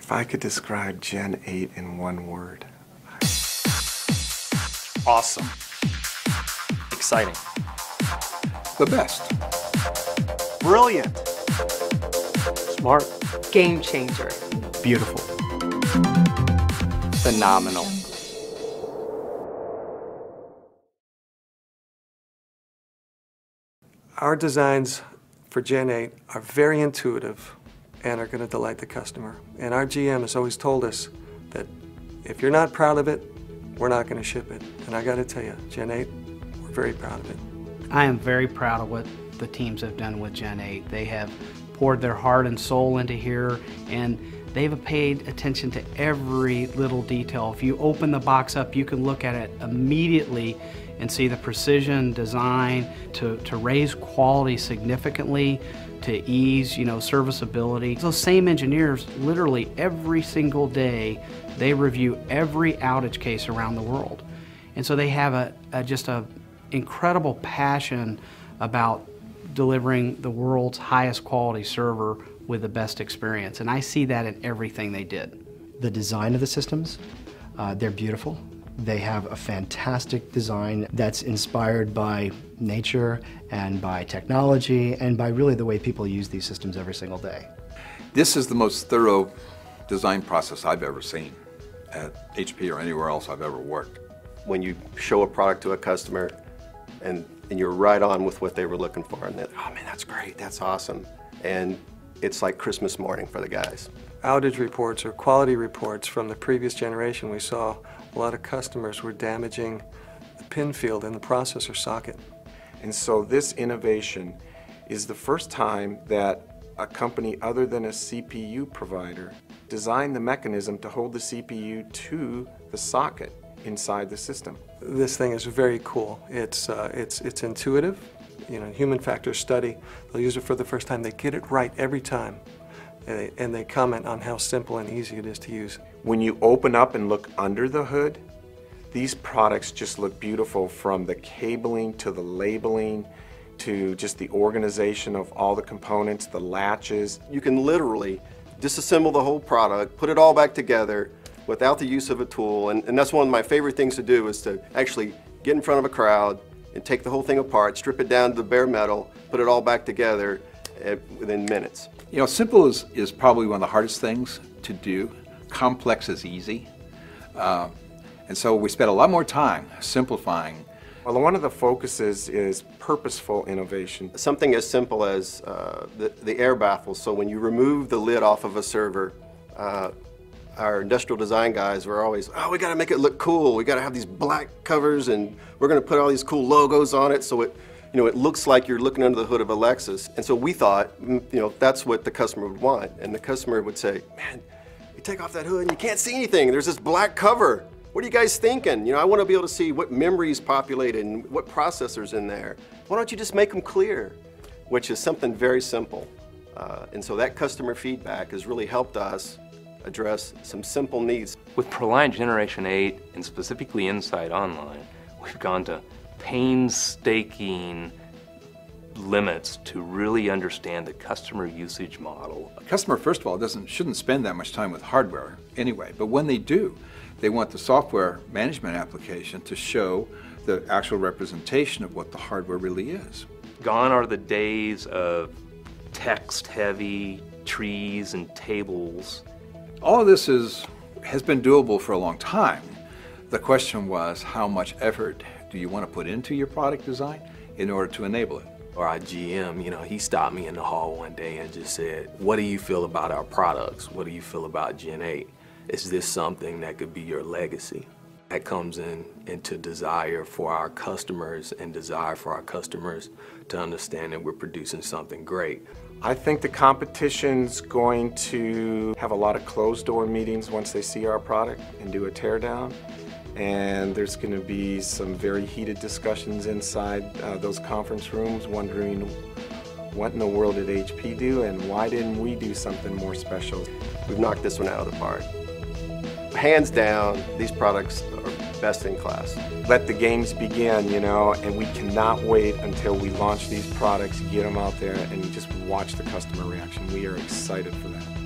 If I could describe Gen 8 in one word. Awesome. Exciting. The best. Brilliant. Smart. Game changer. Beautiful. Phenomenal. Our designs for Gen 8 are very intuitive and are going to delight the customer. And our GM has always told us that if you're not proud of it, we're not going to ship it. And I got to tell you, Gen 8, we're very proud of it. I am very proud of what the teams have done with Gen 8. They have poured their heart and soul into here, and they've paid attention to every little detail. If you open the box up, you can look at it immediately and see the precision, design, to raise quality significantly, to ease, serviceability. Those same engineers, literally every single day, they review every outage case around the world. And so they have just an incredible passion about delivering the world's highest quality server with the best experience. And I see that in everything they did. The design of the systems, they're beautiful. They have a fantastic design that's inspired by nature and by technology and by really the way people use these systems every single day. This is the most thorough design process I've ever seen at HP or anywhere else I've ever worked. When you show a product to a customer and you're right on with what they were looking for, and then, oh man, that's great, that's awesome. And it's like Christmas morning for the guys. Outage reports or quality reports from the previous generation, we saw a lot of customers were damaging the pin field in the processor socket. And so this innovation is the first time that a company other than a CPU provider designed the mechanism to hold the CPU to the socket inside the system. This thing is very cool. It's intuitive. Human factor study, they'll use it for the first time. They get it right every time. And they comment on how simple and easy it is to use. When you open up and look under the hood, these products just look beautiful, from the cabling to the labeling to just the organization of all the components, the latches. You can literally disassemble the whole product, put it all back together without the use of a tool. And that's one of my favorite things to do, is to actually get in front of a crowd and take the whole thing apart, strip it down to the bare metal, put it all back together within minutes. Simple is probably one of the hardest things to do. Complex is easy. And so we spent a lot more time simplifying. Well, one of the focuses is purposeful innovation. Something as simple as the air baffles. So when you remove the lid off of a server, our industrial design guys were always, oh, we got to make it look cool. We got to have these black covers, and we're going to put all these cool logos on it so it looks like you're looking under the hood of a Lexus. And so we thought, that's what the customer would want. And the customer would say, man, you take off that hood and you can't see anything. There's this black cover. What are you guys thinking? I want to be able to see what memory is populated and what processor's in there. Why don't you just make them clear? Which is something very simple. And so that customer feedback has really helped us address some simple needs. With ProLiant Generation 8, and specifically Inside Online, we've gone to painstaking limits to really understand the customer usage model. A customer, first of all, shouldn't spend that much time with hardware anyway, but when they do, they want the software management application to show the actual representation of what the hardware really is. Gone are the days of text-heavy trees and tables. All of this has been doable for a long time. The question was, how much effort do you want to put into your product design in order to enable it? Or our GM, he stopped me in the hall one day and just said, what do you feel about our products? What do you feel about Gen 8? Is this something that could be your legacy? That comes into desire for our customers, and desire for our customers to understand that we're producing something great. I think the competition's going to have a lot of closed-door meetings once they see our product and do a teardown. And there's going to be some very heated discussions inside those conference rooms, wondering what in the world did HP do and why didn't we do something more special. We've knocked this one out of the park. Hands down, these products are best in class. Let the games begin, and we cannot wait until we launch these products, get them out there, and just watch the customer reaction. We are excited for that.